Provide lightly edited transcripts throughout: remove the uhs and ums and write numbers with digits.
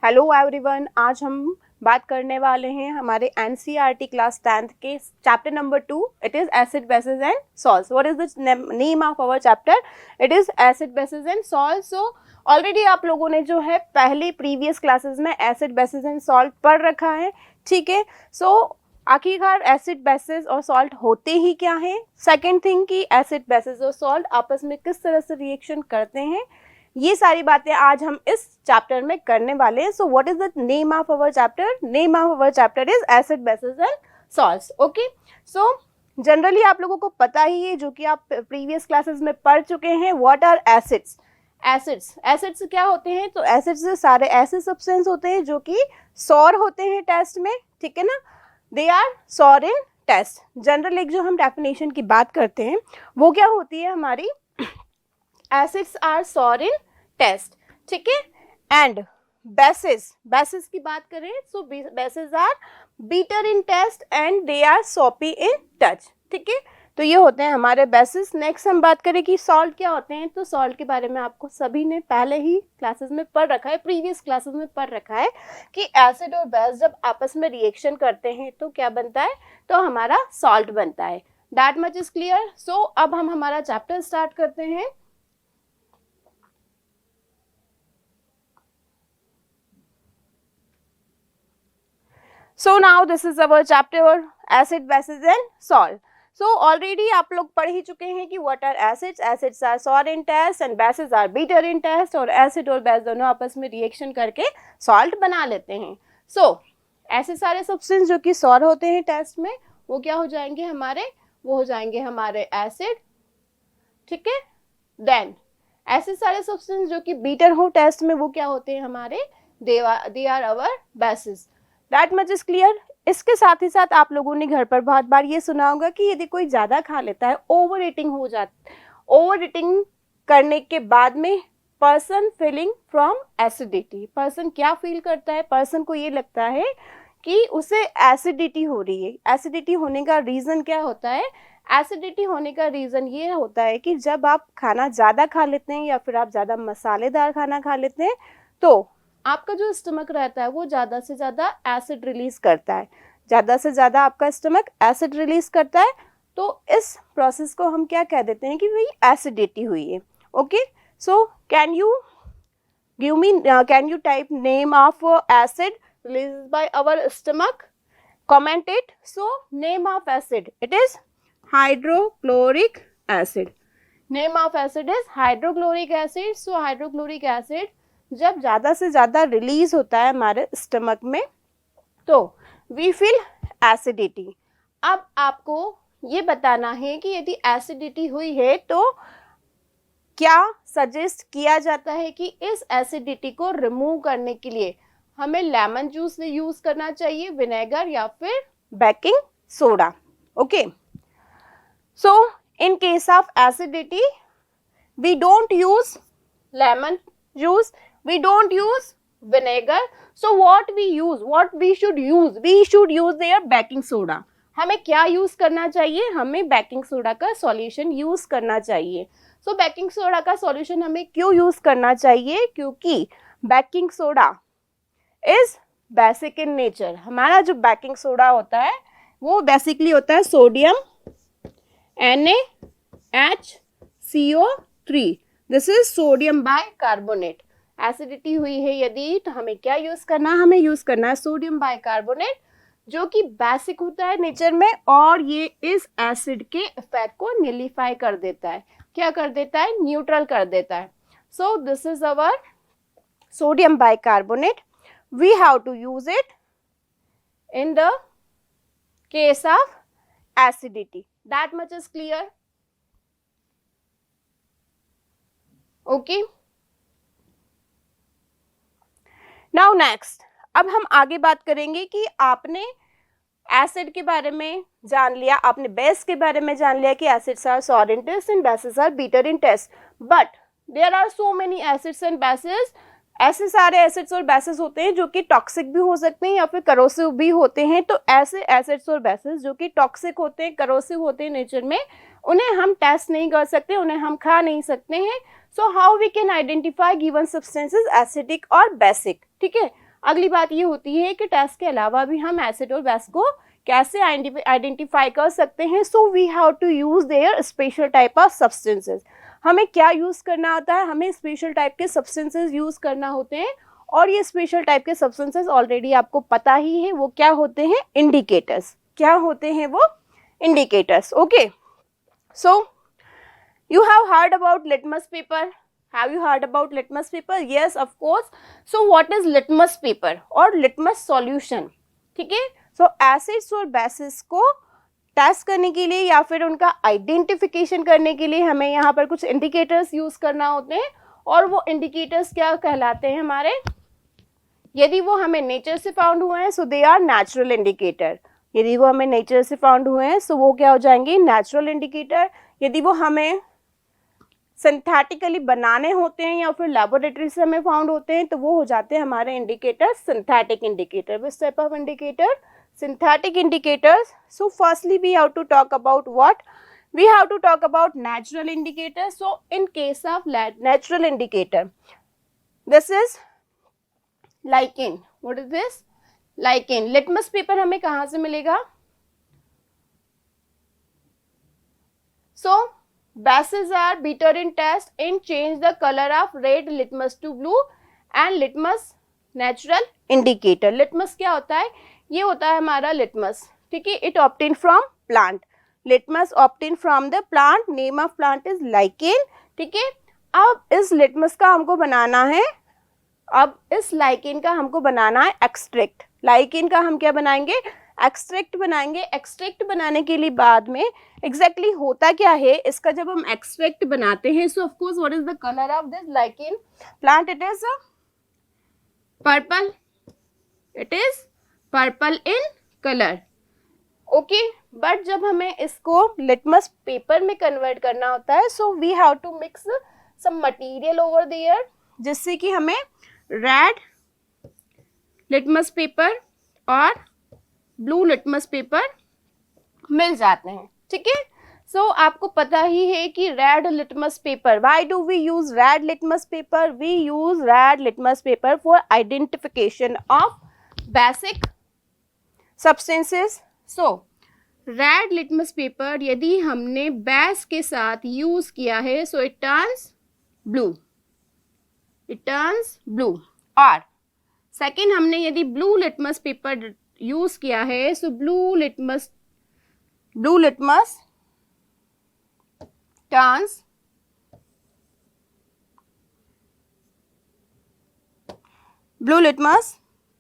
Hello everyone, आज हम बात करने वाले हैं हमारे एनसीईआरटी क्लास 10th के chapter number 2. It is acid bases and salts. What is the name of our chapter? It is acid bases and salts. So already आप लोगों ने जो है पहले प्रीवियस क्लासेस में एसिड बेसिस एंड सॉल्ट पढ़ रखा है, ठीक है. सो आखिरकार एसिड बेसिस और सॉल्ट होते ही क्या है. सेकेंड थिंग कि एसिड बेसिस और सॉल्ट आपस में किस तरह से रिएक्शन करते हैं, ये सारी बातें आज हम इस चैप्टर में करने वाले हैं. सो what is the name of our chapter? Name of our chapter is acid bases and salts. Okay, so generally आप लोगों को पता ही है, जो कि आप प्रीवियस क्लासेस में पढ़ चुके हैं, व्हाट आर एसिड्स. एसिड्स क्या होते हैं? तो एसिड्स सारे ऐसे सब्सटेंस होते हैं जो कि सौर होते हैं टेस्ट में, ठीक है ना. दे आर सौर इन टेस्ट. जनरल एक जो हम डेफिनेशन की बात करते हैं वो क्या होती है हमारी, एसिड्स आर सौर इन टेस्ट, ठीक है. एंड बेसिस की बात करें तो bases are bitter in taste and they are soapy in touch, ठीक है. तो ये होते हैं हमारे बेसिस. नेक्स्ट हम बात करें कि सॉल्ट क्या होते हैं. तो सॉल्ट के बारे में आपको सभी ने पहले ही क्लासेस में पढ़ रखा है, प्रीवियस क्लासेस में पढ़ रखा है कि एसिड और बेस जब आपस में रिएक्शन करते हैं तो क्या बनता है, तो हमारा सॉल्ट बनता है. That much is clear. So अब हम हमारा चैप्टर स्टार्ट करते हैं. So now this is our chapter acid, bases and salt. So already आप लोग पढ़ ही चुके हैं कि what are acids. Acids are sour in test and bases are bitter in test. और acid और base दोनों आपस में reaction करके salt बना लेते हैं. So ऐसे सारे substance जो कि sour होते हैं test में, वो क्या हो जाएंगे हमारे, वो हो जाएंगे हमारे acid, ठीक है. Then ऐसे सारे substance जो कि bitter हो test में, वो क्या होते हैं हमारे, they are our bases. That much is clear. इसके साथ ही साथ आप लोगों ने घर पर बहुत बार ये सुना होगा कि यदि कोई ज़्यादा खा लेता है, ओवर ईटिंग हो जाती, ओवर ईटिंग करने के बाद में person feeling from acidity. Person क्या फील करता है, पर्सन को ये लगता है कि उसे एसिडिटी हो रही है. एसिडिटी होने का रीज़न क्या होता है? एसिडिटी होने का रीज़न ये होता है कि जब आप खाना ज़्यादा खा लेते हैं या फिर आप ज़्यादा मसालेदार खाना खा लेते हैं तो आपका जो स्टमक रहता है वो ज़्यादा से ज़्यादा एसिड रिलीज करता है. ज़्यादा से ज़्यादा आपका स्टमक एसिड रिलीज करता है, तो इस प्रोसेस को हम क्या कह देते हैं कि भाई एसिडिटी हुई है. Okay, so can you give me, can you type name of acid release by our stomach? Comment it. So name of acid, it is hydrochloric acid. Name of acid is hydrochloric acid. So hydrochloric acid जब ज़्यादा से ज़्यादा release होता है हमारे stomach में तो we feel acidity. अब आपको ये बताना है कि यदि एसिडिटी हुई है तो क्या सजेस्ट किया जाता है कि इस एसिडिटी को रिमूव करने के लिए हमें लेमन जूस यूज़ करना चाहिए, विनेगर या फिर baking soda. Okay, so in case of acidity we don't use lemon juice, we don't use vinegar. So what we should use their baking soda. हमें क्या यूज करना चाहिए? हमें बेकिंग सोडा का सॉल्यूशन यूज करना चाहिए. सो बेकिंग सोडा का solution हमें क्यों यूज करना चाहिए? क्योंकि baking soda is basic in nature. हमारा जो बेकिंग सोडा होता है वो बेसिकली होता है sodium NaHCO3. This is sodium bicarbonate. Acidity हुई है यदि तो हमें क्या यूज करना है? हमें यूज करना है सोडियम बाइकार्बोनेट, जो कि बेसिक होता है नेचर में और ये इस एसिड के इफेक्ट को न्यूलिफाई कर देता है. क्या कर देता है? न्यूट्रल कर देता है. So this is our sodium bicarbonate. We have to use it in the case of acidity. That much is clear. Okay, now next, अब हम आगे बात करेंगे कि आपने एसिड के बारे में जान लिया, आपने बेस के बारे में जान लिया कि acids are sour in taste and bases are bitter in taste. But there are so many acids and bases. ऐसे सारे एसिड्स और बेसिस होते हैं जो कि टॉक्सिक भी हो सकते हैं या फिर करोसिव भी होते हैं. तो ऐसे एसिड्स और बेसिस जो कि टॉक्सिक होते हैं, करोसिव होते हैं नेचर में, उन्हें हम टेस्ट नहीं कर सकते, उन्हें हम खा नहीं सकते हैं. So how we can identify given substances acidic or basic? ठीक है, अगली बात ये होती है कि टेस्ट के अलावा भी हम एसिड और बेस को कैसे आइडेंटिफाई कर सकते हैं. So we have to use their special type of substances. हमें क्या यूज करना होता है, हमें स्पेशल टाइप के सब्सटेंसेस यूज करना होते हैं. और ये स्पेशल टाइप के सब्सटेंसेस ऑलरेडी आपको पता ही है, वो क्या होते हैं, इंडिकेटर्स. क्या होते हैं वो, indicators. Okay, so you have heard about litmus paper. Have you heard about litmus paper? Yes, of course. So what is litmus paper और litmus solution? ठीक है. So acids और bases को टेस्ट करने के लिए या फिर उनका आइडेंटिफिकेशन करने के लिए हमें यहाँ पर कुछ इंडिकेटर्स यूज करना होते हैं. और वो इंडिकेटर्स क्या कहलाते हैं हमारे, यदि वो हमें नेचर से फाउंड हुए हैं सो दे आर नेचुरल इंडिकेटर. यदि वो हमें नेचर से फाउंड हुए हैं सो वो क्या हो जाएंगे, नेचुरल इंडिकेटर. यदि वो हमें सिंथेटिकली बनाने होते हैं या फिर लेबोरेटरी से हमें फाउंड होते हैं तो वो हो जाते हैं हमारे indicator synthetic indicator. Which type of indicator, synthetic indicators. So firstly we have to talk about what, we have to talk about natural indicators. So in case of natural indicator, this is lichen. What is this, lichen. litmus paper हमें कहाँ से मिलेगा, so bases are bitter in test and change the color of red litmus to blue and litmus natural indicator. litmus क्या होता है, ये होता है हमारा लिटमस. ठीक है, it obtain from plant. Litmus obtain from the plant. Name of plant is lichen. ठीक है, अब इस लिटमस का हमको बनाना है, अब इस लाइकेन का हमको बनाना है एक्सट्रैक्ट. लाइकेन का हम क्या बनाएंगे, एक्सट्रैक्ट बनाएंगे. एक्सट्रैक्ट बनाने के लिए बाद में एग्जैक्टली होता क्या है इसका, जब हम एक्सट्रैक्ट बनाते हैं सो of course what is the colour of this lichen plant, it is purple. It is purple in colour. Okay, but जब हमें इसको लिटमस पेपर में कन्वर्ट करना होता है so we have to mix some material over there, जिससे कि हमें रेड लिटमस पेपर और ब्लू लिटमस पेपर मिल जाते हैं. ठीक है, सो आपको पता ही है कि red litmus paper, why do we use red litmus paper, we use red litmus paper for identification of basic substances. So red litmus paper यदि हमने बेस के साथ यूज किया है so it turns blue. It turns blue. और second हमने यदि blue litmus paper use किया है so blue litmus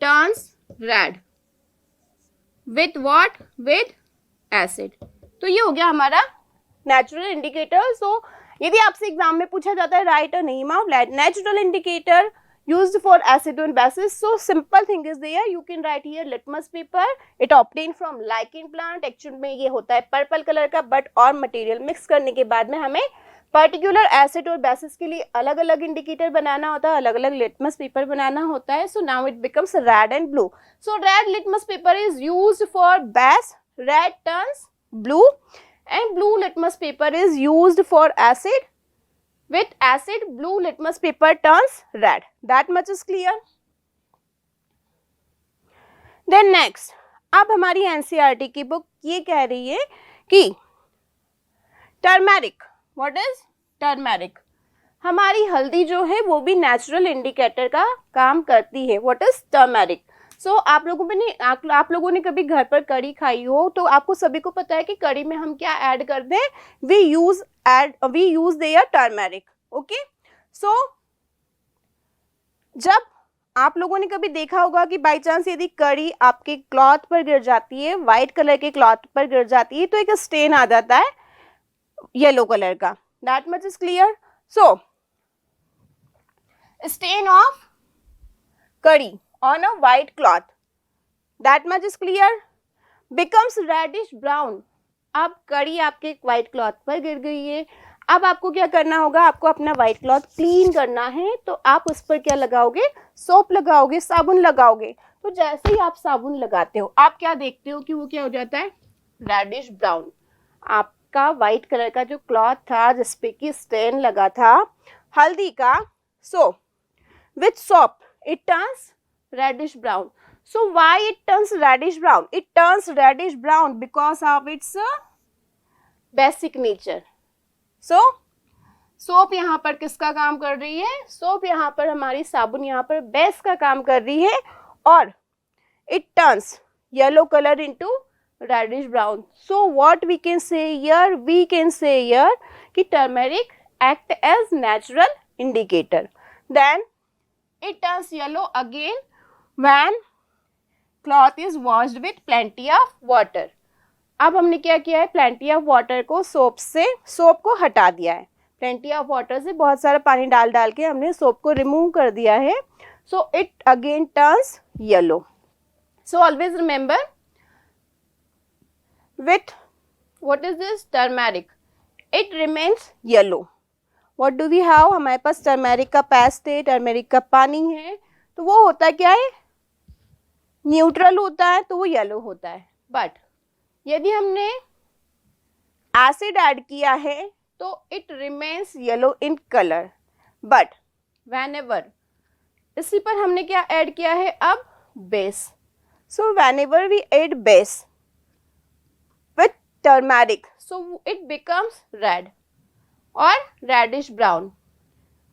turns red. With what? With acid. तो ये हो गया हमारा नेचुरल इंडिकेटर. सो यदि आपसे एग्जाम में पूछा जाता है right a name of natural indicator used for acid and bases, so simple thing is there, you can write here litmus paper, it obtained from lichen plant. Actual में ये होता है पर्पल कलर का, but और material mix करने के बाद में हमें पर्टिकुलर एसिड और बेसिस के लिए अलग अलग इंडिकेटर बनाना होता है, अलग अलग लिटमस पेपर बनाना होता है. So now it becomes red and blue. So red litmus paper is used for base, red turns blue, and blue litmus paper is used for acid. With acid, blue litmus paper turns red. That much is clear. Then next, अब हमारी NCERT की book ये कह रही है कि turmeric. What is turmeric? हमारी हल्दी जो है वो भी नेचुरल इंडिकेटर का काम करती है. What is turmeric? सो आप लोगों ने कभी घर पर कड़ी खाई हो तो आपको सभी को पता है कि कड़ी में हम क्या ऐड करते हैं, we use there turmeric. Okay, so जब आप लोगों ने कभी देखा होगा कि बाई चांस यदि कड़ी आपके क्लॉथ पर गिर जाती है, व्हाइट कलर के क्लॉथ पर गिर जाती है तो एक स्टेन आ जाता है येलो कलर का. That much is clear. So stain of kadhi on a white cloth, that much is clear, becomes reddish brown. अब कड़ी आपके व्हाइट क्लॉथ पर गिर गई है. अब आपको क्या करना होगा, आपको अपना व्हाइट क्लॉथ क्लीन करना है तो आप उस पर क्या लगाओगे, सोप लगाओगे, साबुन लगाओगे. तो जैसे ही आप साबुन लगाते हो आप क्या देखते हो कि वो क्या हो जाता है, रेडिश ब्राउन. आपका व्हाइट कलर का जो क्लॉथ था जिसपे की स्टेन लगा था हल्दी का, so with soap it turns reddish brown. So why it turns reddish brown? It turns reddish brown because of its basic nature. So soap यहाँ पर किसका काम कर रही है? सोप यहाँ पर हमारी साबुन यहाँ पर बेस का काम कर रही है और it turns yellow color into reddish brown. So what we can say here? We can say here कि turmeric act as natural indicator. Then it turns yellow again when cloth is washed with plenty of water. अब हमने क्या किया है? Plenty of water को soap को हटा दिया है. प्लेंटी ऑफ वाटर से बहुत सारा पानी डाल के हमने सोप को रिमूव कर दिया है. So it again turns yellow. So always remember with what is this? Turmeric. It remains yellow. What do we have? हमारे पास टर्मेरिक का पेस्ट है, टर्मेरिक का पानी है, तो वो होता क्या है? न्यूट्रल होता है, तो वो येलो होता है. बट यदि हमने एसिड ऐड किया है तो it remains yellow in colour. But whenever, इसी पर हमने क्या ऐड किया है अब? Base. So whenever we add base with turmeric, so it becomes red or reddish brown.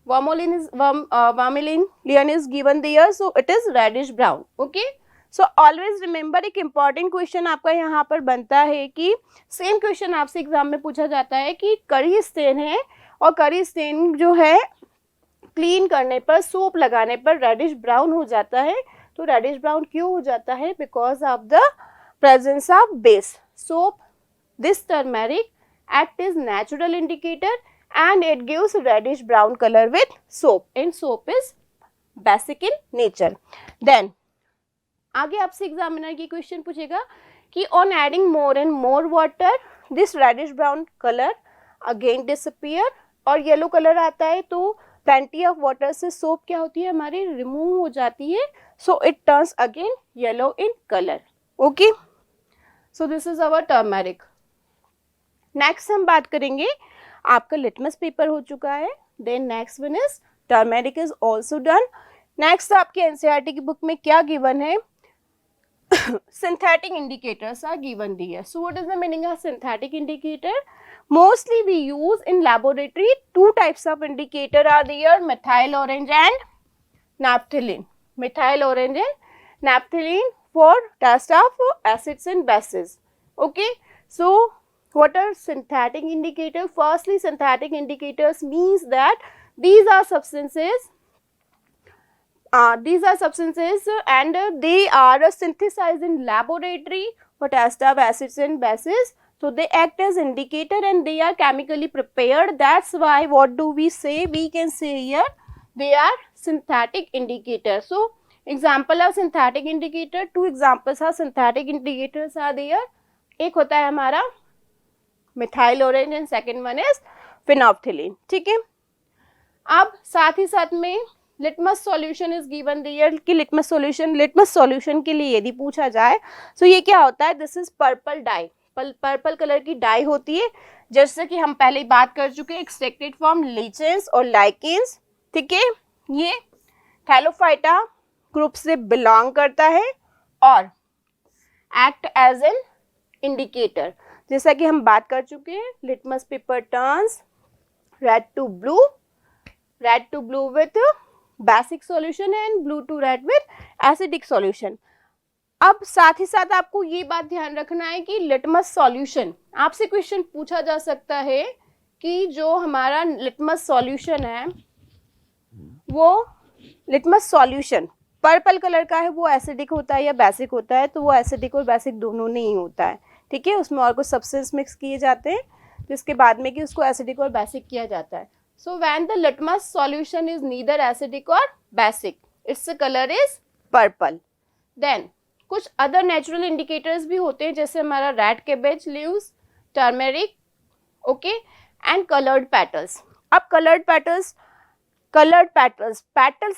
Vermilion is given there, so it is reddish brown. Okay, so always remember एक important question आपका यहाँ पर बनता है कि सेम क्वेश्चन आपसे exam में पूछा जाता है कि करी स्टेन है और करी स्टेन जो है क्लीन करने पर, सोप लगाने पर रेडिश ब्राउन हो जाता है. तो रेडिश ब्राउन क्यों हो जाता है? Because of the presence of base. Soap, this turmeric act as natural indicator and it gives reddish brown color with soap, and soap is basic in nature. Then आगे आपसे एग्जामिनर की question पूछेगा कि on adding more and more water this reddish brown color again disappear और yellow colour आता है. तो plenty of water से सोप क्या होती है? हमारी रिमूव हो जाती है. So it turns again yellow in color. Okay, so this is our turmeric. Next हम बात करेंगे, आपका लिटमस पेपर हो चुका है. Then next one is turmeric is also done. Next आपके एनसीईआरटी की बुक में क्या गिवन है? Synthetic indicators are given there. So what is the meaning of synthetic indicator? Mostly we use in laboratory two types of indicator are there, methyl orange and naphthalene. Methyl orange and naphthalene for test of acids and bases. Okay, so what are synthetic indicators? Firstly, synthetic indicators means that these are substances and they are synthesized in laboratory for test of acids and bases. So they act as indicator and they are chemically prepared. That's why what do we say? We can say here they are synthetic indicators. So example of synthetic indicator, two examples are synthetic indicators are there. एक होता है हमारा methyl orange and second one is phenolphthalein. ठीक है, अब साथ ही साथ में लिटमस सॉल्यूशन इज गिवन दियर कि लिटमस सॉल्यूशन के लिए यदि पूछा जाए तो ये क्या होता है? This is purple dye. Purple colour की डाई होती है, जैसे कि हम पहले बात कर चुके हैं, एक्सट्रैक्टेड फ्रॉम लीचेंस और लाइकेंस. ठीक है, ये थैलोफाइटा ग्रुप से बिलोंग करता है और एक्ट एज एन इंडिकेटर. जैसा कि हम बात कर चुके हैं, litmus paper turns red to blue with basic solution and blue to red with acidic solution. अब साथ ही साथ आपको ये बात ध्यान रखना है कि लिटमस सॉल्यूशन, आपसे क्वेश्चन पूछा जा सकता है कि जो हमारा लिटमस सॉल्यूशन है वो लिटमस सॉल्यूशन पर्पल कलर का है, वो एसिडिक होता है या बेसिक होता है? तो वो एसिडिक और बेसिक दोनों नहीं होता है. ठीक है, उसमें और कुछ सब्सटेंस मिक्स किए जाते हैं जिसके बाद में कि उसको एसिडिक और बेसिक किया जाता है. So when the litmus solution is neither acidic और basic, it's colour is purple. Then कुछ अदर नेचुरल इंडिकेटर्स भी होते हैं, जैसे हमारा red cabbage leaves, turmeric, okay, and coloured petals. अब कलर्ड पेटल्स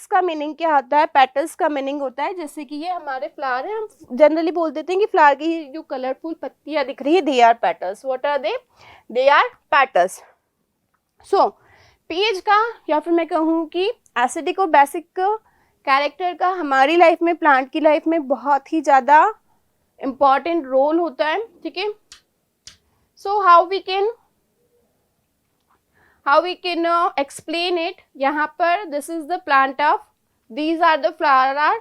का मीनिंग क्या होता है? पेटल्स का मीनिंग होता है जैसे कि ये हमारे फ्लावर है, हम जनरली बोल देते हैं कि फ्लावर की जो कलरफुल पत्तियां दिख रही है, they are petals. What are they are petals. So pH का, या फिर मैं कहूँ कि एसिडिक और बेसिक कैरेक्टर का हमारी लाइफ में, प्लांट की लाइफ में बहुत ही ज़्यादा इम्पॉर्टेंट रोल होता है, ठीक है. So how we can explain it. यहाँ पर this is the plant of, these are the flower of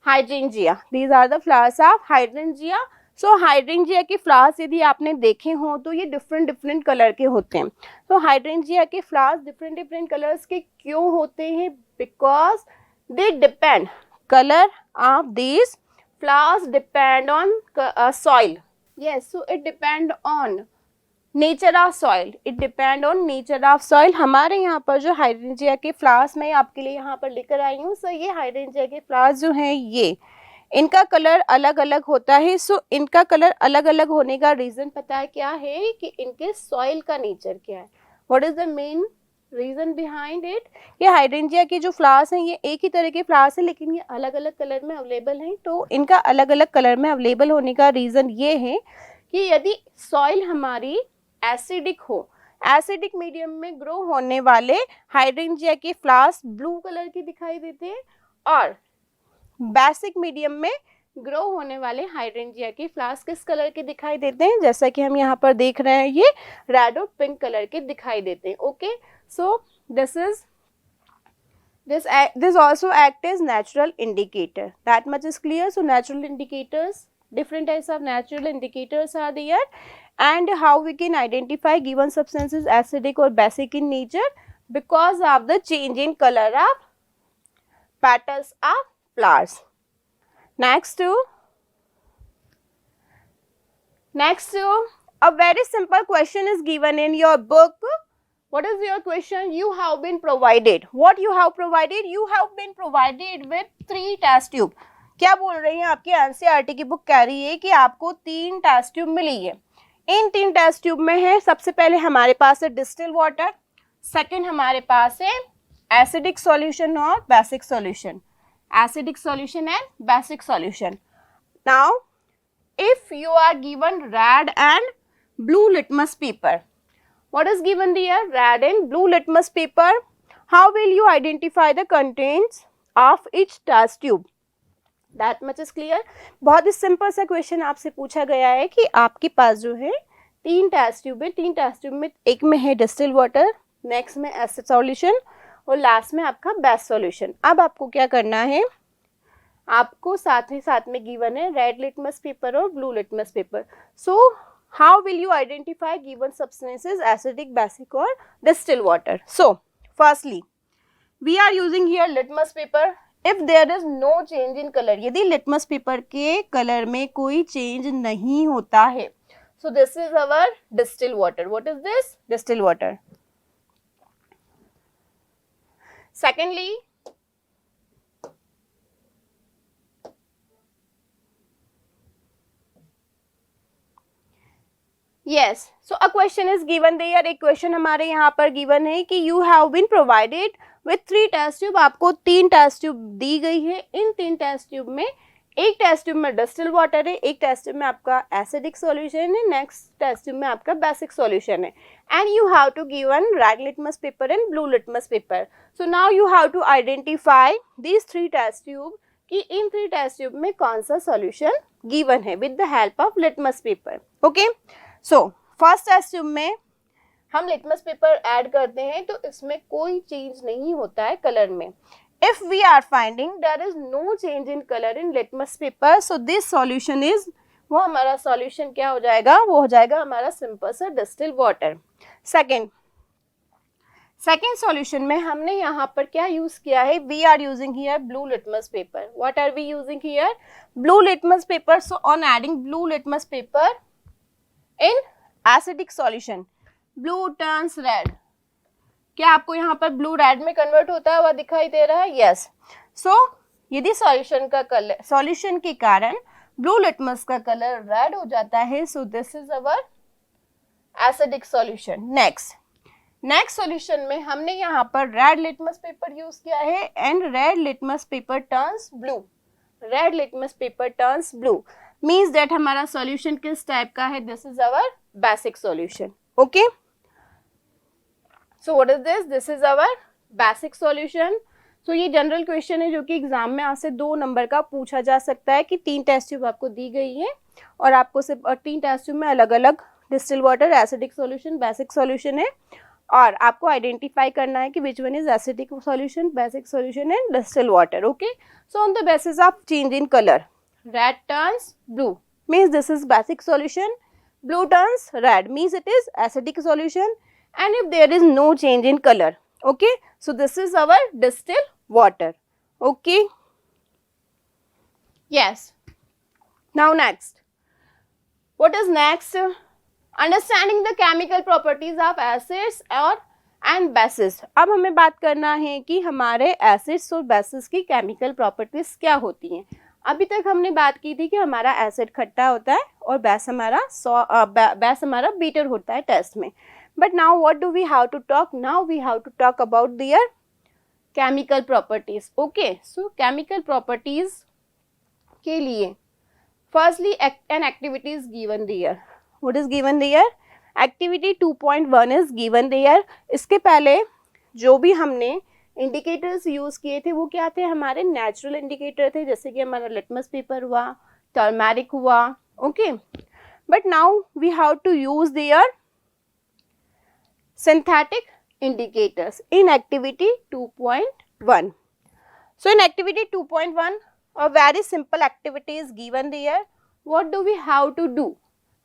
hydrangea. These are the flowers of hydrangea. So hydrangea के flowers यदि आपने देखे हों तो ये different कलर के होते हैं. तो hydrangea के flowers different कलर्स के क्यों होते हैं? Because they depend, color of these flowers depend on soil. Yes, so it depend on nature of soil. It depend on nature of soil. हमारे यहाँ पर जो हाइड्रेंजिया के फ्लावर्स मैं आपके लिए यहाँ पर लेकर आई हूँ. सो ये हाइड्रेंजिया के फ्लावर्स जो हैं ये, इनका कलर अलग अलग होता है. सो इनका कलर अलग अलग होने का रीज़न पता है क्या है? कि इनके सॉइल का नेचर क्या है. What is the main reason behind it? ये हाइड्रेंजिया के जो फ्लावर्स हैं ये एक ही तरह के फ्लावर्स हैं लेकिन ये अलग अलग कलर में अवेलेबल हैं. तो इनका अलग अलग कलर में अवेलेबल होने का रीज़न ये है कि यदि सॉइल हमारी एसिडिक हो, एसिडिक मीडियम में ग्रो होने वाले हाइड्रेंजिया के फ्लावर्स ब्लू कलर के दिखाई देते हैं और बेसिक मीडियम में ग्रो होने वाले हाइड्रेंजिया के फ्लावर्स किस कलर के दिखाई देते हैं? जैसा कि हम यहाँ पर देख रहे हैं ये रेड और पिंक कलर के दिखाई देते हैं. Okay, so this also act as natural indicator. That much is clear. So natural indicators, different types of natural indicators are there. And how we can identify given substances acidic or basic in nature? Because of the change in color of petals of flowers. Next, a very simple question is given in your book. What is your question? You have been provided. What you have provided? You have been provided with 3 test tube. क्या बोल रही हैं? आपकी NCERT की book कह रही है कि आपको 3 टेस्ट ट्यूब मिली है. इन 3 टेस्ट ट्यूब में है, सबसे पहले हमारे पास है डिस्टिल वाटर, सेकंड हमारे पास है एसिडिक सॉल्यूशन और basic solution. Acidic solution and basic solution. Now if you are given red and blue litmus paper, what is given there? Red and blue litmus paper. How will you identify the contents of each test tube? That much is clear. बहुत ही simple सा question आपसे पूछा गया है कि आपके पास जो है 3 टेस्ट ट्यूब है. 3 टेस्ट ट्यूब में एक में है डिस्टिल वाटर, नेक्स्ट में एसिड सॉल्यूशन और लास्ट में आपका बेस सॉल्यूशन. अब आपको क्या करना है? आपको साथ ही साथ में गिवन है रेड लिटमस पेपर और blue litmus paper. So how will you identify given substances acidic, basic or distilled water? So firstly we are using here litmus paper. If there is no change in color, यदि litmus paper के colour में कोई change नहीं होता है, so this is our distilled water. What is this? Distilled water. Secondly, yes, so a question is given there. एक question हमारे यहाँ पर गिवन है कि you have been provided with 3 test tube. आपको 3 टेस्ट ट्यूब दी गई है. इन 3 टेस्ट ट्यूब में एक टेस्ट ट्यूब में डिस्टिल वाटर है, एक टेस्ट ट्यूब में आपका एसिडिक सॉल्यूशन है, नेक्स्ट टेस्ट ट्यूब में आपका बेसिक सॉल्यूशन है. And you have to given red litmus paper and blue litmus paper. So now you have to identify these 3 test tube कि इन 3 टेस्ट ट्यूब में कौन सा सॉल्यूशन गिवन है with the help of litmus paper. Okay, so first test tube में हम litmus paper add करते हैं तो इसमें कोई चेंज नहीं होता है कलर में. If we are finding there is no change in colour in litmus paper, so this solution is, वो हमारा सॉल्यूशन क्या हो जाएगा? वो हो जाएगा हमारा सिंपल सा डिस्टिल वाटर. सेकेंड सॉल्यूशन में हमने यहाँ पर क्या यूज किया है? We are using here blue litmus paper. What are we using here? Blue litmus paper. So on adding blue litmus paper in acidic solution, blue turns red. क्या आपको यहाँ पर ब्लू रेड में कन्वर्ट होता है हुआ दिखाई दे रहा है? यस. सो यदि सॉल्यूशन का कलर, सॉल्यूशन के कारण ब्लू लिटमस का कलर रेड हो जाता है, so this is our acidic solution. Next solution में हमने यहाँ पर रेड लिटमस पेपर यूज किया है and red litmus paper turns blue. Red litmus paper turns blue means that हमारा सॉल्यूशन किस टाइप का है? This is our basic solution. Okay, so what is this? This is our basic solution. तो ये general question है जो कि exam में आपसे 2 नंबर का पूछा जा सकता है कि 3 टेस्ट ट्यूब आपको दी गई है और आपको सिर्फ 3 टेस्ट ट्यूब में अलग अलग distil water, acidic solution, basic solution है और आपको आइडेंटिफाई करना है कि which one is acidic solution, basic solution and distil water. Okay, so on the basis of change in colour, red turns blue means this is basic solution, blue turns red means it is acidic solution, and if there is no change in color, okay, so this is our distilled water. Okay, yes. Now next, what is next? Understanding the chemical properties of acids और and bases. अब हमें बात करना है कि हमारे acids और bases की chemical properties क्या होती हैं. अभी तक हमने बात की थी कि हमारा एसिड खट्टा होता है और बेस हमारा बीटर होता है टेस्ट में. But now what do we have to talk? Now we have to talk about their chemical properties. Okay, so chemical properties के लिए firstly an activity is given there. What is given there? Activity 2.1 is given there. इसके पहले जो भी हमने indicators use किए थे वो क्या थे? हमारे नेचुरल इंडिकेटर थे, जैसे कि हमारा लिटमस पेपर हुआ, टर्मरिक हुआ. Okay, but now we have to use their synthetic indicators in activity 2.1. So in activity 2.1 a very simple activity is given there. What do we have to do?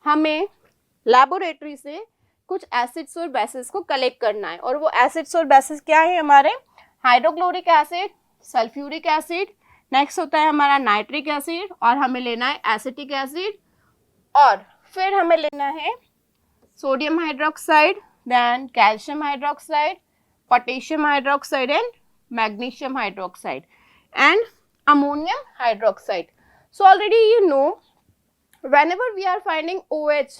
हमें laboratory से कुछ acids और basis को collect करना है और वो acids और बेसिस क्या है? हमारे hydrochloric acid, sulphuric acid, next होता है हमारा नाइट्रिक एसिड और हमें लेना है एसिटिक एसिड और फिर हमें लेना है sodium hydroxide, then calcium hydroxide, potassium hydroxide and magnesium hydroxide and ammonium hydroxide. So already you know whenever we are finding OH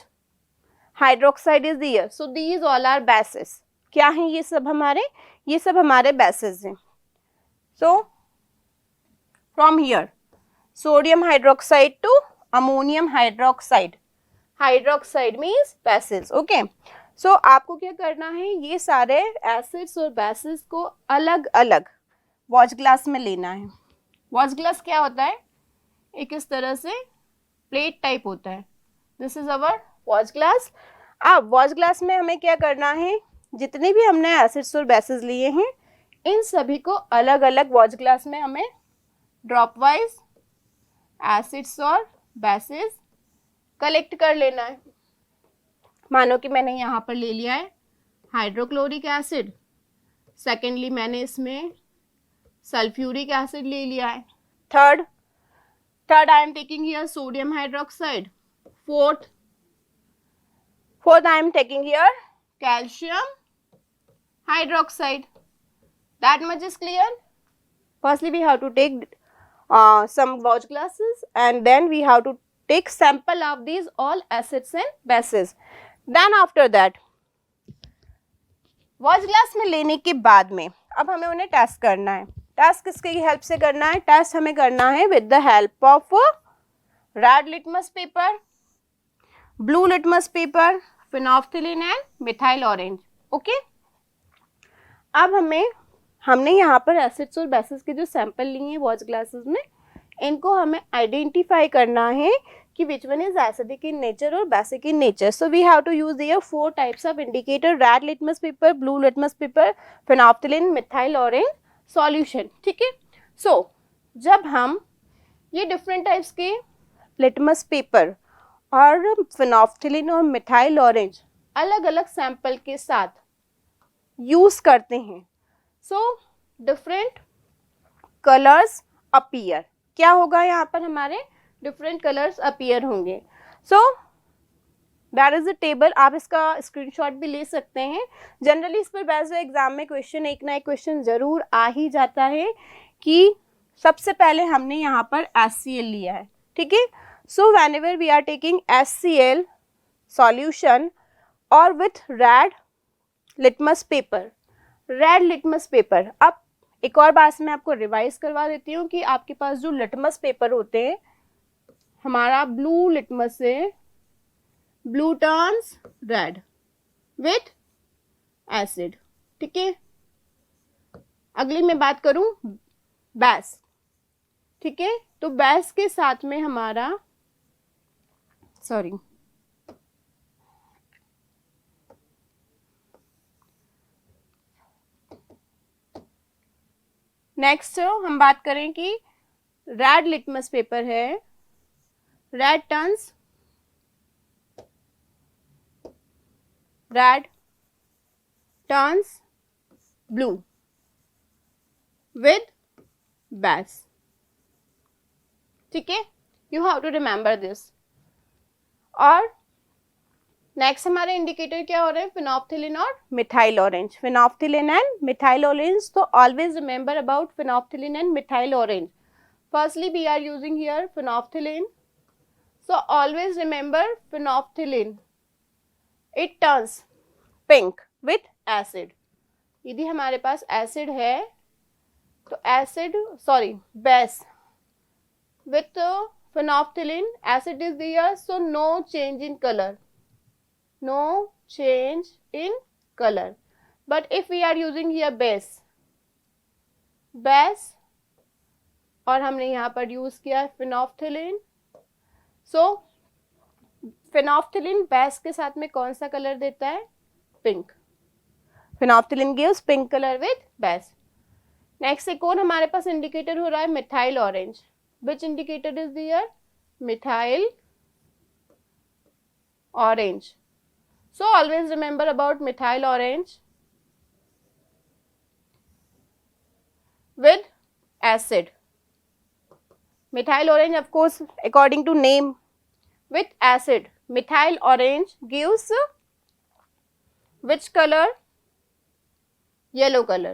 hydroxide is there, so these all are bases. क्या हैं ये सब हमारे? ये सब हमारे bases हैं. So from here sodium hydroxide to ammonium hydroxide. Hydroxide means bases. Okay. So आपको क्या करना है? ये सारे acids और bases को अलग अलग वॉच ग्लास में लेना है. वॉच ग्लास क्या होता है? एक इस तरह से प्लेट टाइप होता है. This is our watch glass. अब वॉच ग्लास में हमें क्या करना है? जितने भी हमने एसिड्स और बेसिस लिए हैं इन सभी को अलग अलग वॉच ग्लास में हमें ड्रॉप वाइज एसिड्स और बेसिस कलेक्ट कर लेना है. मानो कि मैंने यहाँ पर ले लिया है हाइड्रोक्लोरिक एसिड, सेकेंडली मैंने इसमें सल्फ्यूरिक एसिड ले लिया है, third I am taking here sodium hydroxide, fourth I am taking here calcium hydroxide. That much is clear. Firstly we have to take some watch glasses and then we have to take sample of these all acids and bases. Then after that watch glass में लेने के बाद में अब हमें उन्हें test करना है. टेस्ट किसकी हेल्प से करना है? टेस्ट हमें करना है with the help of red litmus paper, blue litmus paper, phenolphthalein and methyl orange. Okay, अब हमने यहाँ पर एसिड्स और बेसिस के जो सैंपल लिए हैं वॉच ग्लासेस में, इनको हमें आइडेंटिफाई करना है कि which one is acidic in nature और basic in nature. So we have to use there 4 types of indicator: red litmus paper, blue litmus paper, phenolphthalein, methyl orange solution. ठीक है. So जब हम ये डिफरेंट टाइप्स के litmus paper और phenolphthalein और methyl orange अलग अलग सैंपल के साथ यूज करते हैं, सो डिफरेंट कलर्स अपीयर. क्या होगा यहाँ पर? हमारे डिफरेंट कलर्स अपीयर होंगे. So that is the table. आप इसका स्क्रीनशॉट भी ले सकते हैं. जनरली इस पर वैसे एग्जाम में क्वेश्चन एक ना एक क्वेश्चन जरूर आ ही जाता है कि सबसे पहले हमने यहाँ पर HCl लिया है. ठीक है. So whenever we are taking HCl solution और with red litmus paper, red litmus paper. अब एक और बात मैं आपको रिवाइज करवा देती हूँ कि आपके पास जो लिटमस पेपर होते हैं, हमारा ब्लू लिटमस से blue turns red with acid. ठीक है. अगली मैं बात करूं बेस, ठीक है, तो बेस के साथ में हमारा नेक्स्ट हम बात करें कि रेड लिटमस पेपर है, red turns blue with base, ठीक है, you have to remember this. और नेक्स्ट हमारे इंडिकेटर क्या हो रहे हैं, फिनोप्थिलिन और methyl orange, phenolphthalein and methyl orange. तो always remember about phenolphthalein and methyl orange. Firstly we are using here phenolphthalein, so always remember phenolphthalein, it turns pink with acid। यदि हमारे पास acid है तो acid base with phenolphthalein, acid is there, so no change in color, but if we are using here base और हमने यहाँ पर use किया phenolphthalein, सो phenolphthalein base के साथ में कौन सा कलर देता है, pink. Phenolphthalein gives pink colour with base. Next एक और हमारे पास इंडिकेटर हो रहा है methyl orange, which indicator is there, methyl orange. So always remember about methyl orange with acid. Methyl orange, of course, according to name, with acid. Methyl orange gives which color? Yellow color.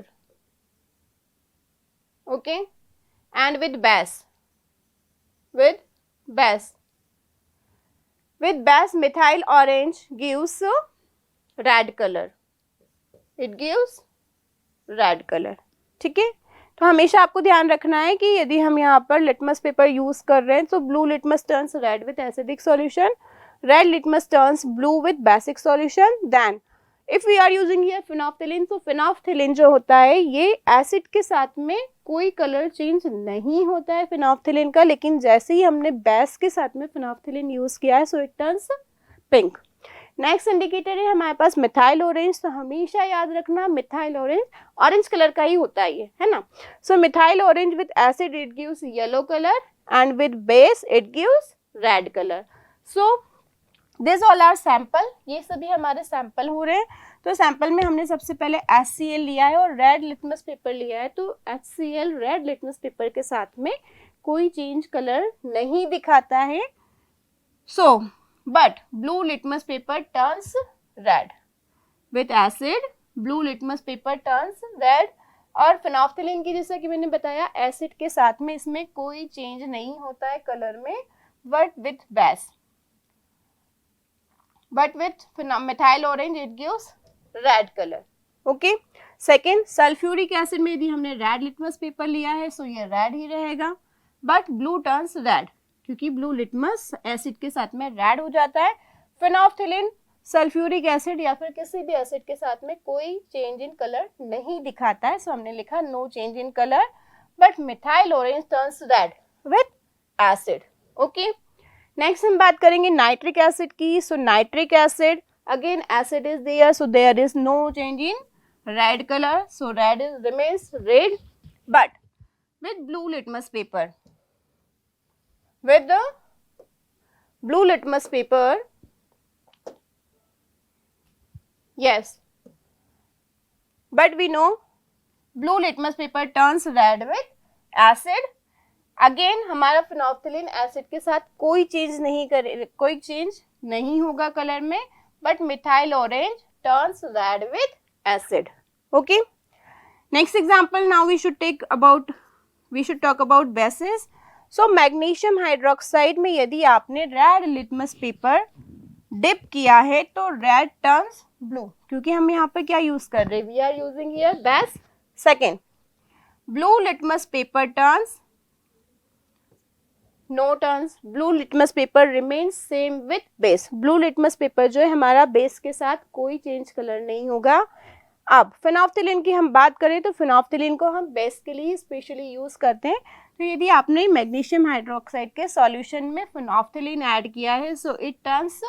Okay, and with base, methyl orange gives red color. It gives red color. ठीक है, तो हमेशा आपको ध्यान रखना है कि यदि हम यहाँ पर लिटमस पेपर यूज कर रहे हैं तो blue litmus turns red with acidic solution, red litmus turns blue with basic solution. Then if we are using here phenolphthalein, तो फिनोप्थिलिन जो होता है ये एसिड के साथ में कोई कलर चेंज नहीं होता है फिनोप्थिलिन का, लेकिन जैसे ही हमने बेस के साथ में फिनोप्थिलिन यूज किया है so it turns pink. Next indicator है हमारे पास मिथाइल ऑरेंज, तो हमेशा याद रखना मिथाइल ऑरेंज ऑरेंज कलर का ही होता है ये, है ना। So methyl orange with acid it gives yellow colour and with base it gives red colour. So this all are sample, ये सभी हमारे सैंपल हो रहे हैं। तो सैंपल में हमने सबसे पहले HCl लिया है और रेड लिटमस पेपर लिया है, तो HCl रेड लिटमस पेपर के साथ में कोई चेंज कलर नहीं दिखाता है। सो but blue litmus paper turns red with acid, blue litmus paper turns red। और फिनोप्थिलिन की जैसा कि मैंने बताया एसिड के साथ में इसमें कोई चेंज नहीं होता है कलर में, but with methyl orange it gives red color। okay, second sulphuric acid में यदि हमने रेड लिटमस पेपर लिया है सो ये रेड ही रहेगा, बट ब्लू टर्न्स रेड क्योंकि ब्लू लिटमस एसिड के साथ में रेड हो जाता है। फिनोप्थिलिन सल्फ्यूरिक एसिड या फिर किसी भी एसिड के साथ में कोई चेंज इन कलर नहीं दिखाता है, सो हमने लिखा no change in colour, but methyl orange turns red with acid. Okay, next हम बात करेंगे नाइट्रिक एसिड की। So nitric acid again acid is there, so there is no change in red colour, so red is remains red, but with blue litmus paper, with the blue litmus paper, yes, but we know blue litmus paper turns red with acid। Again हमारा phenolphthalein acid के साथ कोई change नहीं होगा colour में, but methyl orange turns red with acid. Okay, next example, now we should talk about bases. So magnesium hydroxide में यदि आपने रेड लिटमस पेपर डिप किया है तो रेड टर्न्स ब्लू, क्योंकि हम यहाँ पर क्या यूज कर रहे हैं, we are using here base. Second, blue litmus paper turns no turns, blue litmus paper remains same with base. Blue litmus paper जो है हमारा बेस के साथ कोई चेंज कलर नहीं होगा। अब फिनोल्फ्थालीन की हम बात करें तो फिनोल्फ्थालीन को हम बेस के लिए स्पेशली यूज करते हैं। तो यदि आपने मैग्नीशियम हाइड्रोक्साइड के सॉल्यूशन में फिनोल्फ्थालीन ऐड किया है so it turns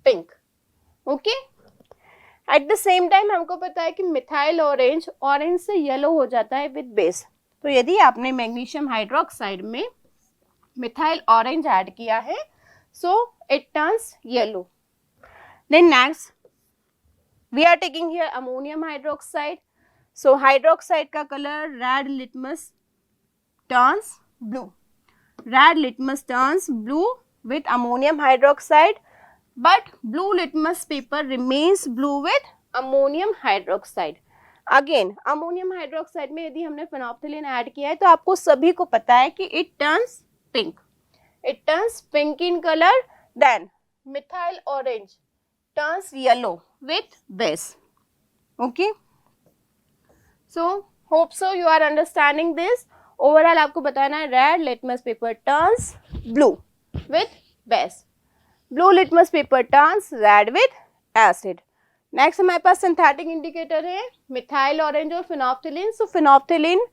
pink. Okay, at the same time हमको पता है कि मिथाइल ऑरेंज, ऑरेंज से येलो हो जाता है विद बेस। तो यदि आपने मैग्नीशियम हाइड्रोक्साइड में मिथाइल ऑरेंज ऐड किया है so it turns yellow. Then next we are taking here ammonium hydroxide. So hydroxide का color red litmus turns blue. Red litmus turns blue with ammonium hydroxide, but blue litmus paper remains blue with ammonium hydroxide. Again ammonium hydroxide में यदि हमने फिनोल्फ्थालीन add किया है तो आपको सभी को पता है कि it turns pink. It turns pink in color. Then methyl orange turns yellow with base. Okay, so hope so you are understanding this. Overall आपको बताना है red litmus paper turns blue with base, blue litmus paper turns red with acid. Next हमारे पास synthetic indicator है methyl orange और phenolphthalein. So phenolphthalein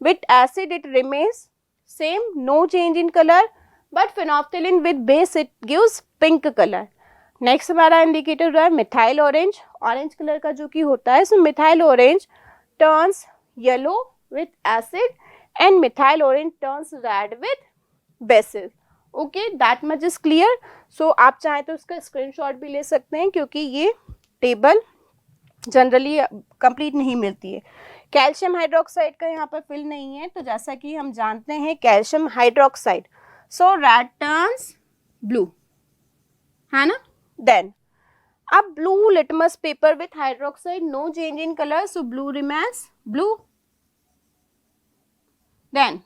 with acid it remains same, no change in color, but phenolphthalein with base it gives pink color. Next हमारा indicator रहा है methyl orange, orange colour का जो कि होता है। So methyl orange turns yellow with acid and methyl orange turns red with bases. Okay, that much is clear. So आप चाहें तो इसका स्क्रीनशॉट भी ले सकते हैं क्योंकि ये टेबल जनरली कंप्लीट नहीं मिलती है। कैल्शियम हाइड्रोक्साइड का यहाँ पर फिल नहीं है, तो जैसा कि हम जानते हैं calcium hydroxide so red turns blue, है ना। Then a blue litmus paper with hydroxide, no change in color, so blue remains blue. Then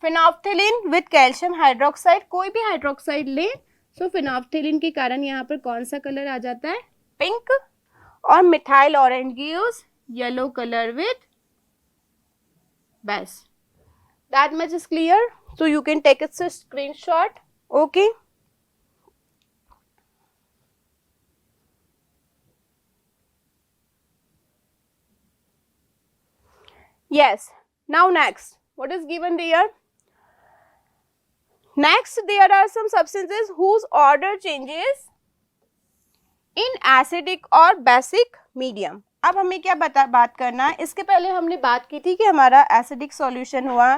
phenolphthalein with calcium hydroxide, कोई भी हाइड्रोक्साइड ले so phenolphthalein के कारण यहाँ पर कौन सा कलर आ जाता है, पिंक, और methyl orange gives yellow colour with base. That much is clear, so you can take it a screenshot. Okay. Yes, now next what is given there? Next there are some substances whose order changes in acidic or basic medium. अब हमें क्या बात करना है, इसके पहले हमने बात की थी कि हमारा एसिडिक सॉल्यूशन हुआ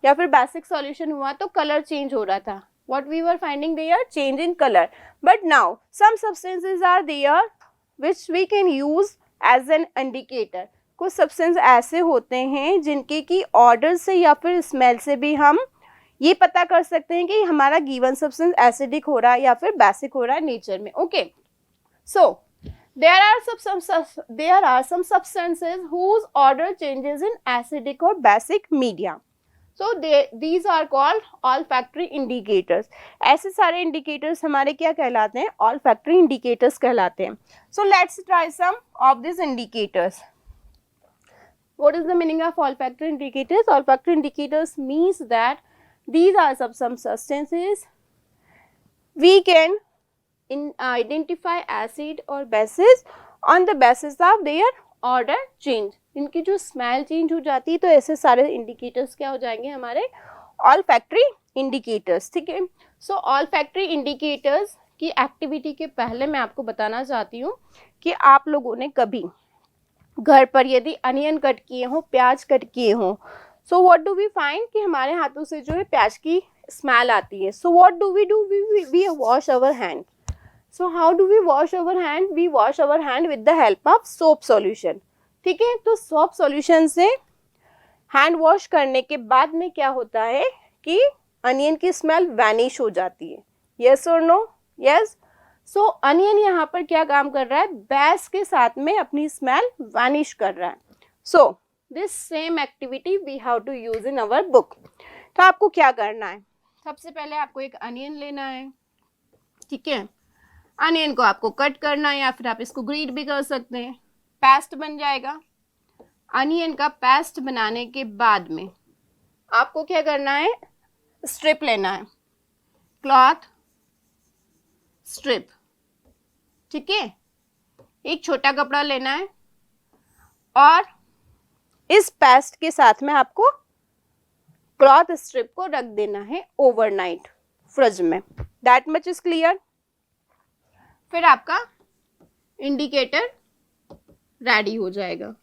या फिर बेसिक सॉल्यूशन हुआ तो कलर चेंज हो रहा था. What we were finding there, change in color. But now some substances are there which we can use as an indicator. कुछ सब्सटेंस ऐसे होते हैं जिनके की ऑर्डर से या फिर स्मेल से भी हम ये पता कर सकते हैं कि हमारा गिवन सब्सटेंस एसिडिक हो रहा है या फिर बेसिक हो रहा है नेचर में. Okay, so there are some substances whose order changes in acidic or basic media. So these are called olfactory indicators. ऐसे सारे indicators हमारे क्या कहलाते हैं, olfactory indicators कहलाते हैं. So let's try some of these indicators. What is the meaning of olfactory indicators? Olfactory indicators means that these are some substances we can identify acid or bases on the basis of their order change. इनकी जो smell change हो जाती है तो ऐसे सारे indicators क्या हो जाएंगे हमारे olfactory indicators. ठीक है, सो olfactory indicators की एक्टिविटी के पहले मैं आपको बताना चाहती हूँ कि आप लोगों ने कभी घर पर यदि अनियन कट किए हों, प्याज कट किए हों, so what do we find कि हमारे हाथों से जो है प्याज की स्मेल आती है. So what do we wash our hand. So how do we wash our hand, we wash our hand with the help of soap solution. ठीक है, तो सोप सॉल्यूशन से हैंड वॉश करने के बाद में क्या होता है कि अनियन की स्मेल वैनिश हो जाती है. यस और नो? यस. सो अनियन यहाँ पर क्या काम कर रहा है, बेस के साथ में अपनी स्मेल वैनिश कर रहा है. So this same activity we have to use in our book. तो आपको क्या करना है, सबसे पहले आपको एक अनियन लेना है. ठीक है, अनियन को आपको कट करना है या फिर आप इसको ग्रेट भी कर सकते हैं, पेस्ट बन जाएगा. अनियन का पेस्ट बनाने के बाद में आपको क्या करना है, स्ट्रिप लेना है, क्लॉथ स्ट्रिप. ठीक है, एक छोटा कपड़ा लेना है, और इस पेस्ट के साथ में आपको क्लॉथ स्ट्रिप को रख देना है ओवरनाइट फ्रिज में. That much is clear. फिर आपका इंडिकेटर रेडी हो जाएगा.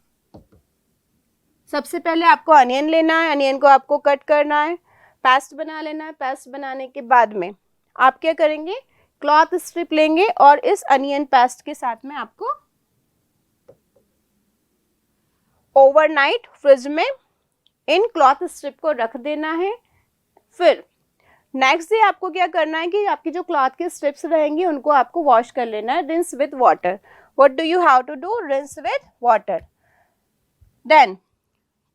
सबसे पहले आपको अनियन लेना है, अनियन को आपको कट करना है, पेस्ट बना लेना है. पेस्ट बनाने के बाद में आप क्या करेंगे, क्लॉथ स्ट्रिप लेंगे और इस अनियन पेस्ट के साथ में आपको ओवरनाइट फ्रिज में इन क्लॉथ स्ट्रिप को रख देना है. फिर नेक्स्ट डे आपको क्या करना है कि आपकी जो क्लॉथ के स्ट्रिप्स रहेंगी उनको आपको वॉश कर लेना है. Rinse with water. What do you have to do? Rinse with water. Then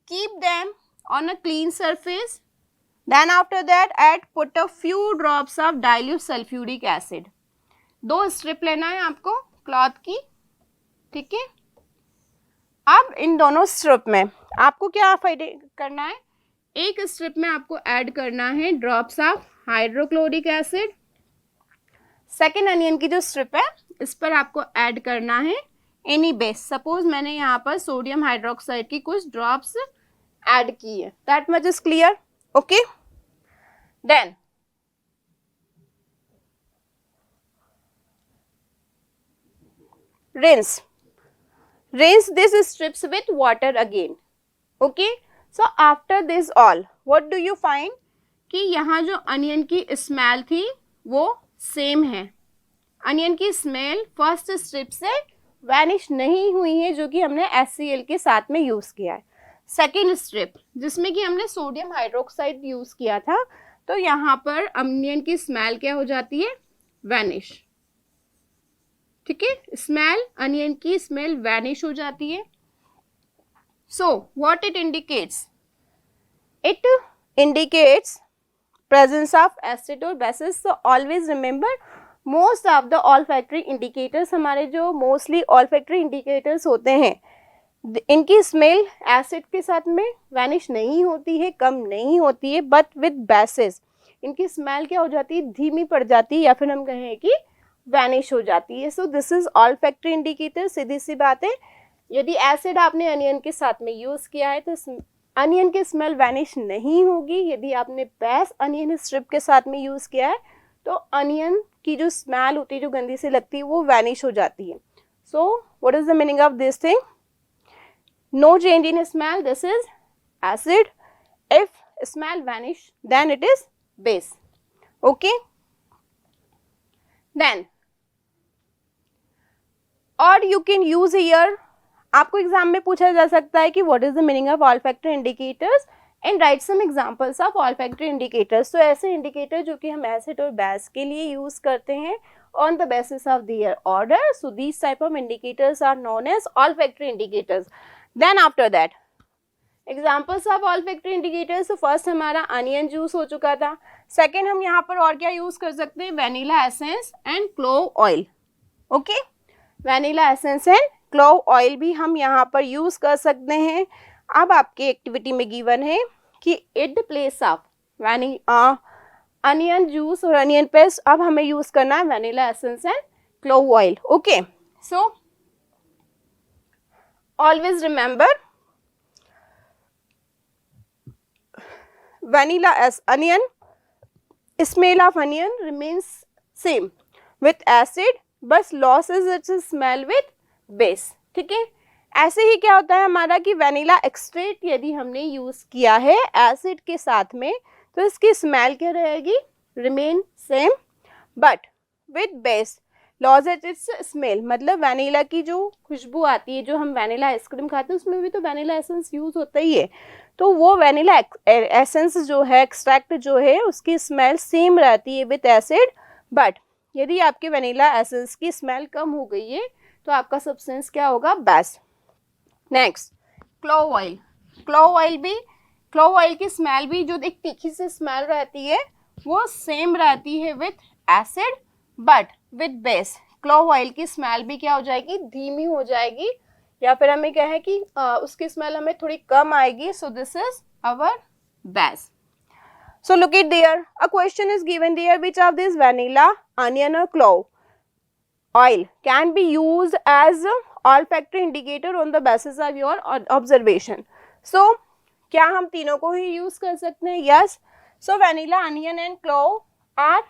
keep them on a clean surface. Then after that put a few drops of dilute sulfuric acid. 2 strip लेना है आपको cloth की, ठीक है. अब इन दोनों strip में आपको क्या करना है, एक स्ट्रिप में आपको ऐड करना है drops of hydrochloric acid. Second onion की जो स्ट्रिप है इस पर आपको ऐड करना है एनी बेस. सपोज मैंने यहाँ पर सोडियम हाइड्रोक्साइड की कुछ ड्रॉप्स ऐड की है. That much is clear. Okay. Then rinse this strips with water again. Okay. So after this all what do you find कि यहाँ जो अनियन की स्मेल थी वो सेम है. अनियन की स्मेल फर्स्ट स्ट्रिप से वैनिश नहीं हुई है जो कि हमने HCl के साथ में यूज़ किया है. सेकेंड स्ट्रिप जिसमें कि हमने सोडियम हाइड्रोक्साइड यूज़ किया था, तो यहाँ पर अनियन की स्मेल क्या हो जाती है, वैनिश. ठीक है, स्मेल, अनियन की स्मेल वैनिश हो जाती है. So what it indicates? It indicates presence of acid और bases. So always remember most of the olfactory indicators, हमारे जो मोस्टली ऑल्फैक्टरी इंडिकेटर्स होते हैं, इनकी स्मेल एसिड के साथ में वैनिश नहीं होती है, कम नहीं होती है, बट विद बेसिस इनकी स्मेल क्या हो जाती है, धीमी पड़ जाती है, या फिर हम कहें कि वैनिश हो जाती है. So this is olfactory indicator. सीधी सी बात है, यदि एसिड आपने अनियन के साथ में यूज़ किया है तो अनियन की स्मेल वैनिश नहीं होगी. यदि आपने बेस अनियन स्ट्रिप के साथ में यूज़ किया है तो अनियन की जो स्मेल होती है, जो गंदी सी लगती है, वो वैनिश हो जाती है. So what is the meaning of this thing? No change in smell, this is acid. If smell vanish then it is base. Okay. Then और यू कैन यूज हियर, आपको एग्जाम में पूछा जा सकता है कि what is the meaning of olfactory indicators and write some examples of olfactory indicators. तो ऐसे इंडिकेटर जो कि हम एसिड और बेस के लिए यूज करते हैं on the basis of their order. So these type of indicators are known as olfactory indicators. Then after that examples of olfactory indicators. तो फर्स्ट हमारा अनियन जूस हो चुका था. सेकेंड हम यहाँ पर और क्या यूज कर सकते हैं, vanilla essence and clove oil. Okay, vanilla essence and clove oil भी हम यहाँ पर यूज कर सकते हैं. अब आपके एक्टिविटी में गिवन है कि eight the place of onion juice और अनियन पेस्ट अब हमें यूज करना है vanilla essence and clove oil. Okay. So always remember vanilla as onion, smell of onion remains same with acid but loses its smell with base. ठीक है, ऐसे ही क्या होता है हमारा कि वेनिला एक्सट्रैक्ट यदि हमने यूज़ किया है एसिड के साथ में तो इसकी स्मेल क्या रहेगी, remain same, but with base lodges it's smell. मतलब वेनिला की जो खुशबू आती है, जो हम वेनिला आइसक्रीम खाते हैं उसमें भी तो वेनिला एसेंस यूज़ होता ही है, तो वो वेनिला एसेंस जो है, एक्सट्रैक्ट जो है, उसकी स्मेल सेम रहती है विद एसिड. बट यदि आपके वेनिला एसेंस की स्मेल कम हो गई है तो आपका सब्सटेंस क्या होगा, base. Next clove oil. Clove oil की स्मेल भी जो एक तीखी सी स्मेल रहती है वो सेम रहती है with acid but with base. Clove oil की स्मेल भी क्या हो जाएगी, धीमी हो जाएगी, या फिर हमें क्या है कि उसकी स्मेल हमें थोड़ी कम आएगी. So this is our base. So look it there. A question is given there. Which of these vanilla, onion or clove oil can be used as olfactory indicator on the basis of your observation. So क्या हम तीनों को ही use कर सकते हैं? Yes. So vanilla, onion and clove are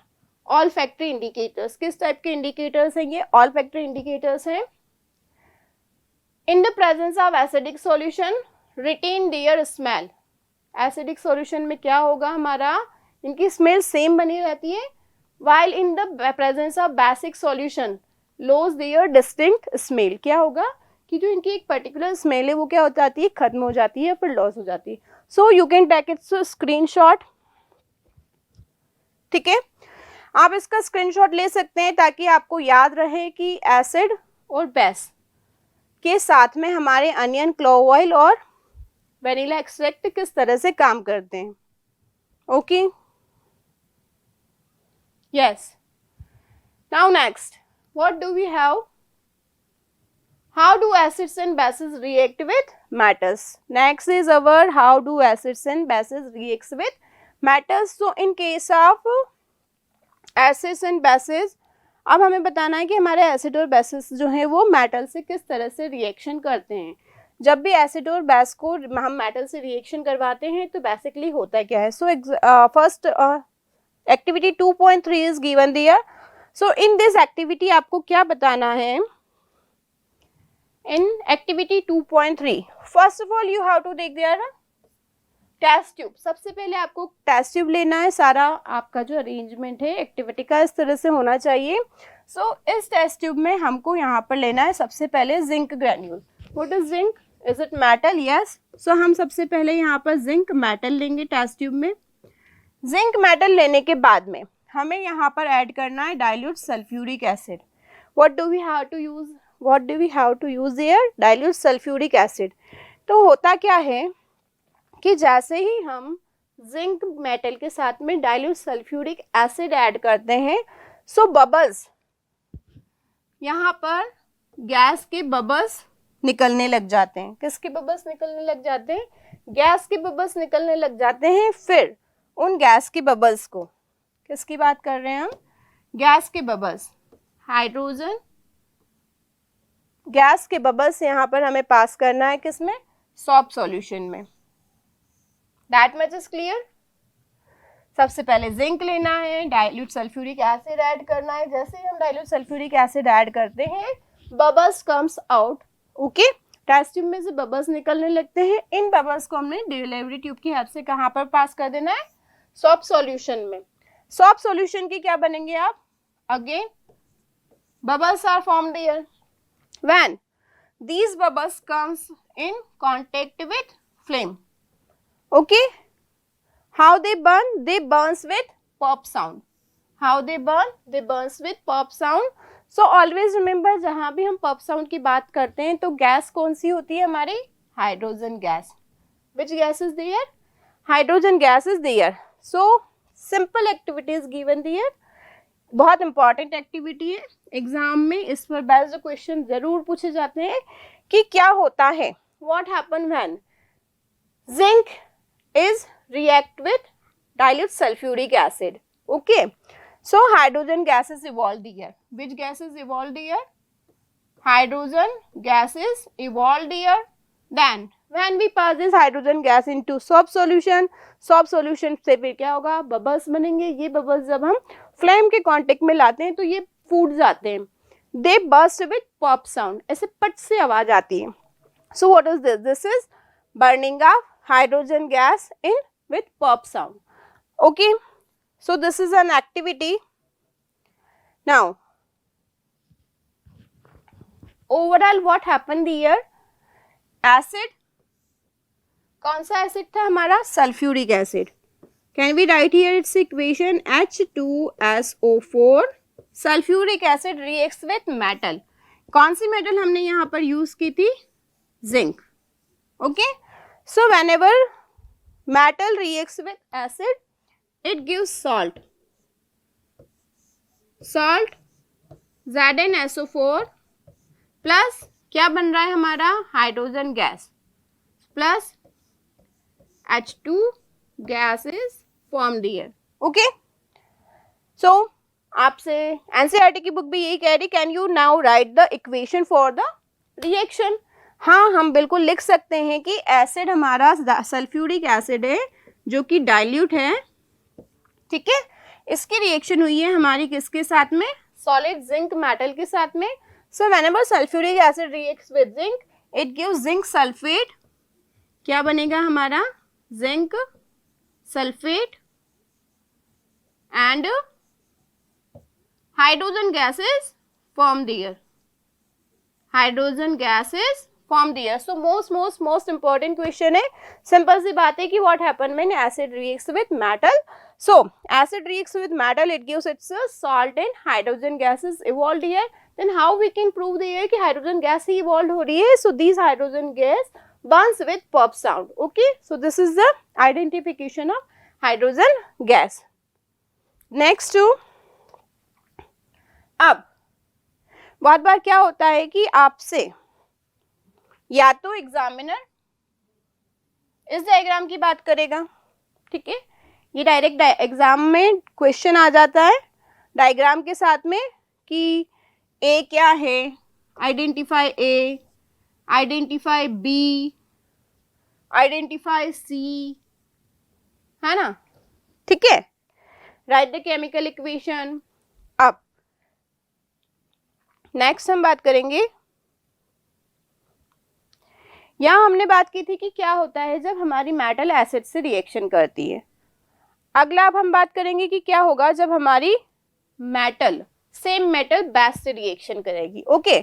olfactory indicators. किस type के indicators हैं ये? olfactory indicators हैं. In the presence of acidic solution, retain their smell. Acidic solution में क्या होगा हमारा? इनकी स्मेल सेम बनी रहती है. while in the presence of basic solution, lose their distinct smell. क्या होगा कि जो इनकी एक पर्टिकुलर स्मेल है वो क्या हो जाती है? खत्म हो जाती है, फिर लॉस हो जाती है. So you can take its screenshot. ठीक है, आप इसका स्क्रीनशॉट ले सकते हैं ताकि आपको याद रहे कि एसिड और बेस के साथ में हमारे अनियन, क्लोव ऑयल और वेनिला एक्सट्रैक्ट किस तरह से काम करते हैं. Okay, yes. Now next, what do we have? How do acids and bases react with metals? Next is our how do acids and bases react with metals. So in case of acids and bases, अब हमें बताना है कि हमारे acid और basis जो हैं वो मेटल से किस तरह से रिएक्शन करते हैं. जब भी एसिड और बेस को हम मेटल से रिएक्शन करवाते हैं तो बेसिकली होता क्या है? So first activity 2.3 is given there. So in this activity आपको क्या बताना है? In activity 2.3 first of all you have to take their test tube. सबसे पहले आपको टेस्ट ट्यूब लेना है. सारा आपका जो अरेंजमेंट है एक्टिविटी का इस तरह से होना चाहिए. सो इस टेस्ट ट्यूब में हमको यहाँ पर लेना है सबसे पहले zinc granule. What is zinc? Is it metal? Yes. So हम सबसे पहले यहाँ पर जिंक मेटल लेंगे टेस्ट ट्यूब में. जिंक मेटल लेने के बाद में हमें यहाँ पर ऐड करना है dilute sulphuric acid. What do we have to use? What do we have to use there? Dilute sulphuric acid. तो होता क्या है कि जैसे ही हम जिंक मेटल के साथ में डाइल्यूट सल्फ्यूरिक एसिड ऐड करते हैं, सो बबल्स, यहाँ पर गैस के बबल्स निकलने लग जाते हैं. किसके बबल्स निकलने लग जाते हैं? गैस के बबल्स निकलने लग जाते हैं. फिर उन गैस के बबल्स को, किसकी बात कर रहे हैं हम? गैस के बबल्स, हाइड्रोजन गैस के बबल्स यहाँ पर हमें पास करना है किसमें? सॉल्ट सॉल्यूशन में. That much is clear. सबसे पहले जिंक लेना है, डाइल्यूट सल्फ्यूरिक एसिड ऐड करना है. जैसे ही हम डाइल्यूट सल्फ्यूरिक एसिड ऐड करते हैं, bubbles comes out. Okay, test tube में से बबल्स निकलने लगते हैं. इन बबल्स को हमने डिलीवरी ट्यूब की हेल्प से कहाँ पर पास कर देना है? सॉल्ट सॉल्यूशन में. सॉल्ट सॉल्यूशन की क्या बनेंगे आप? Again bubbles are formed here. When these bubbles comes in contact with flame. Okay, how they burn? They burns with pop sound. How they burn? They burns with pop sound. So always remember, जहाँ भी हम pop sound की बात करते हैं तो gas कौन सी होती है हमारी? Hydrogen gas. Which gas is there? Hydrogen gas is there. So simple activities given there. बहुत इंपॉर्टेंट एक्टिविटी है. एग्जाम में इस पर बेस्ड क्वेश्चन जरूर पूछे जाते हैं कि क्या होता है. What happen when zinc is react with dilute sulphuric acid. Okay, so hydrogen gas is evolved here. Which gas is evolved here? Hydrogen gas is evolved here. Then when we pass this hydrogen gas into soap solution से फिर क्या होगा? Bubbles बनेंगे. ये bubbles जब हम flame के contact में लाते हैं तो ये फूट जाते हैं. They burst with pop sound. ऐसे पट से आवाज आती है. So what is this? This is burning of hydrogen gas in with pop sound. Okay. So this is an activity. Now, overall what happened here? Acid, कौन सा acid था हमारा? Sulphuric acid. Can we write here its equation? H2SO4. Sulphuric acid reacts with metal. कौन सी metal हमने यहाँ पर use की थी? Zinc. Okay, so whenever metal reacts with acid, it gives salt. Salt ZnSO4 plus क्या बन रहा है हमारा? Hydrogen gas plus H2 gas is formed here. Okay, so आपसे एनसीईआरटी की बुक भी यही कह रही. Can you now write the equation for the reaction. हाँ, हम बिल्कुल लिख सकते हैं कि एसिड हमारा सल्फ्यूरिक एसिड है जो कि डाइल्यूट है, ठीक है। इसकी रिएक्शन हुई है हमारी किसके साथ में, सॉलिड जिंक मेटल के साथ में। So whenever sulphuric acid reacts with zinc it gives zinc sulphate, क्या बनेगा हमारा, zinc sulphate and hydrogen gases form there, hydrogen gases form there. So most important question है, सिंपल सी बात है कि what happen when acid reacts with metal. So acid reacts with metal, it gives its salt and hydrogen gases evolved here. Then how we can prove the year कि hydrogen gas ही evolved हो रही है? So these hydrogen gas burns with pop sound. Okay, so this is the identification of hydrogen gas. Next to, अब बहुत बार क्या होता है कि आपसे या तो एग्जामिनर इस डायग्राम की बात करेगा, ठीक है, ये डायरेक्ट एग्जाम में क्वेश्चन आ जाता है डायग्राम के साथ में कि ए क्या है, identify A, identify B, identify सी, है ना, ठीक है, राइट द केमिकल इक्वेशन। अब नेक्स्ट हम बात करेंगे, यहाँ हमने बात की थी कि क्या होता है जब हमारी मेटल एसिड से रिएक्शन करती है। अगला अब हम बात करेंगे कि क्या होगा जब हमारी मेटल सेम मेटल बेस से रिएक्शन करेगी। Okay,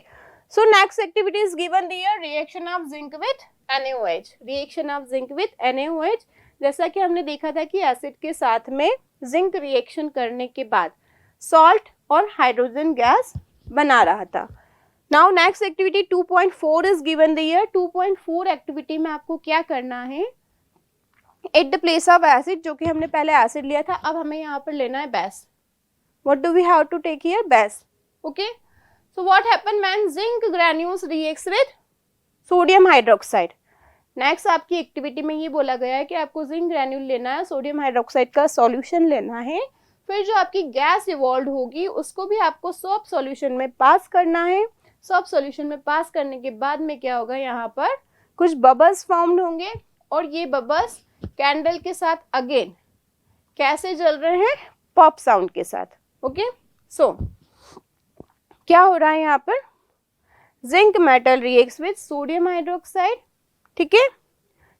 so next activity is given there, reaction of zinc with NaOH, reaction of zinc with NaOH। जैसा कि हमने देखा था कि एसिड के साथ में जिंक रिएक्शन करने के बाद सॉल्ट और हाइड्रोजन गैस बना रहा था। Now next activity 2.4 is given there. 2.4 activity में आपको क्या करना है, at the place of acid, जो कि हमने पहले एसिड लिया था, अब हमें यहाँ पर लेना है base. What do we have to take here, base. Okay, so what happen when zinc granules reacts with sodium hydroxide. Next आपकी एक्टिविटी में ये बोला गया है कि आपको जिंक ग्रैन्यूल लेना है, सोडियम हाइड्रोक्साइड का सॉल्यूशन लेना है, फिर जो आपकी गैस इवॉल्व होगी उसको भी आपको सॉल्ट सॉल्यूशन में पास करना है। सॉल्ट सॉल्यूशन में पास करने के बाद में क्या होगा, यहाँ पर कुछ बबल्स फॉर्म्ड होंगे और ये बबल्स कैंडल के साथ अगेन कैसे जल रहे हैं, पॉप साउंड के साथ। ओके, सो क्या हो रहा है यहाँ पर, zinc metal reacts with sodium hydroxide, ठीक है।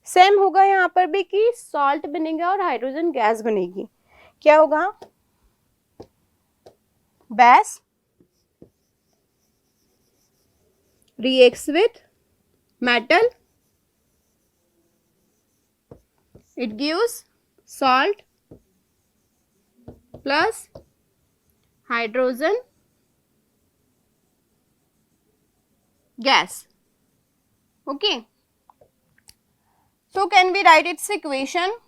सेम होगा यहाँ पर भी कि सॉल्ट बनेगा और हाइड्रोजन गैस बनेगी। क्या होगा, base reacts with metal, it gives salt plus hydrogen gas. Okay, so can we write its equation?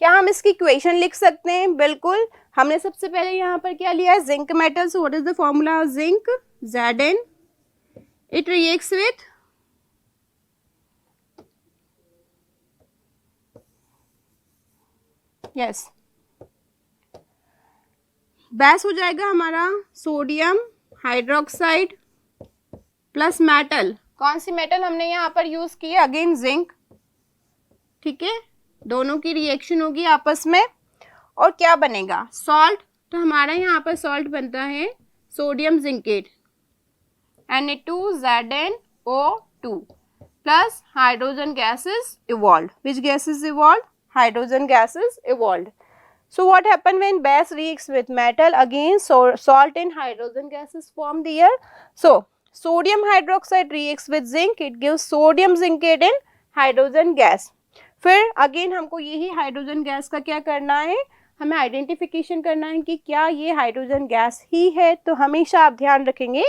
क्या हम इसकी इक्वेशन लिख सकते हैं? बिल्कुल। हमने सबसे पहले यहाँ पर क्या लिया है, zinc metal. So what is the formula of zinc, Zn, it reacts with yes, base हो जाएगा हमारा सोडियम हाइड्रोक्साइड प्लस मेटल। कौन सी मेटल हमने यहाँ पर यूज की है, अगेन जिंक, ठीक है। दोनों की रिएक्शन होगी आपस में और क्या बनेगा, सॉल्ट। तो हमारा यहाँ पर सॉल्ट बनता है sodium zincate, Na2ZnO2 plus hydrogen gases evolved. Which gases evolved? Hydrogen gases evolved. So what happened when base reacts with metal? Again, salt and hydrogen gases form there. So sodium hydroxide reacts with zinc. It gives sodium zincate and hydrogen gas. फिर again हमको यही hydrogen gas का क्या करना है, हमें identification करना है कि क्या ये हाइड्रोजन गैस ही है। तो हमेशा आप ध्यान रखेंगे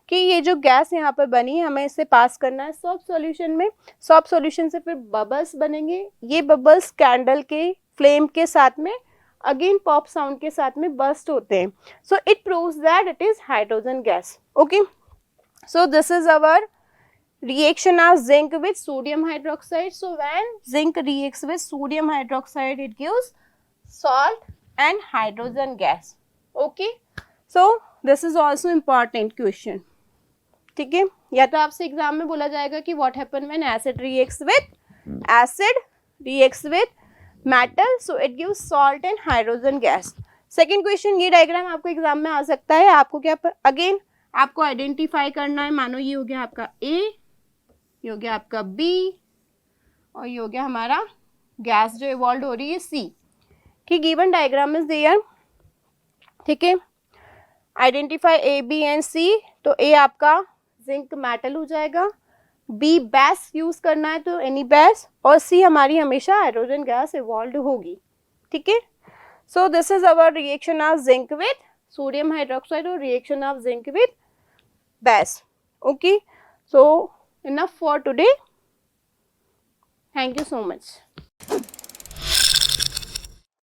कि ये जो गैस यहाँ पर बनी है हमें इसे पास करना है सॉल्ट सॉल्यूशन में। सॉल्ट सॉल्यूशन से फिर बबल्स बनेंगे, ये बबल्स कैंडल के फ्लेम के साथ में अगेन पॉप साउंड के साथ में बर्स्ट होते हैं। So it proves that it is hydrogen gas. Okay, so this is our reaction of zinc with sodium hydroxide. So when zinc reacts with sodium hydroxide, it gives salt and hydrogen gas. Okay, so this is also important question. ठीक है, या तो आपसे exam में बोला जाएगा कि what happen when acid reacts with metal, so it gives salt and hydrogen gas. Second question, ये डायग्राम आपको एग्जाम में आ सकता है। आपको क्या अगेन आपको आइडेंटिफाई करना है। मानो ये हो गया आपका ए, ये हो गया आपका बी, और ये हो गया हमारा गैस जो इवॉल्व हो रही है सी। कि गिवन डायग्राम इज देयर, ठीक है। आइडेंटिफाई ए बी एंड सी, तो ए आपका जिंक मेटल हो जाएगा, बी बेस यूज करना है तो एनी बेस, और सी हमारी हमेशा हाइड्रोजन गैस इवॉल्व होगी, ठीक है। So this is our reaction of zinc with sodium hydroxide और reaction of zinc with base. Okay, so enough for today. Thank you so much.